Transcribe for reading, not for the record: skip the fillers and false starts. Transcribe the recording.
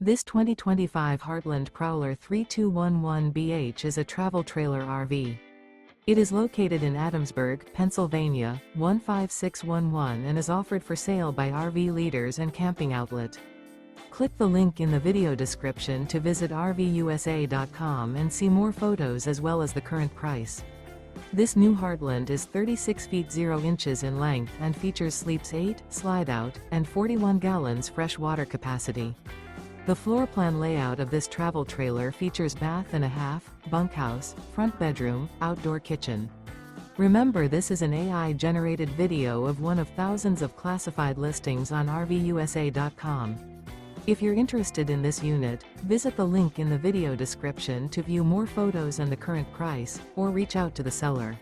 This 2025 Heartland Prowler 3211BH is a travel trailer RV. It is located in Adamsburg, Pennsylvania, 15611 and is offered for sale by RV Leaders and Camping Outlet. Click the link in the video description to visit RVUSA.com and see more photos as well as the current price. This new Heartland is 36 feet 0 inches in length and features sleeps 8, slide-out, and 41 gallons fresh water capacity. The floor plan layout of this travel trailer features bath and a half, bunkhouse, front bedroom, outdoor kitchen. Remember, this is an AI-generated video of one of thousands of classified listings on RVUSA.com. If you're interested in this unit, visit the link in the video description to view more photos and the current price, or reach out to the seller.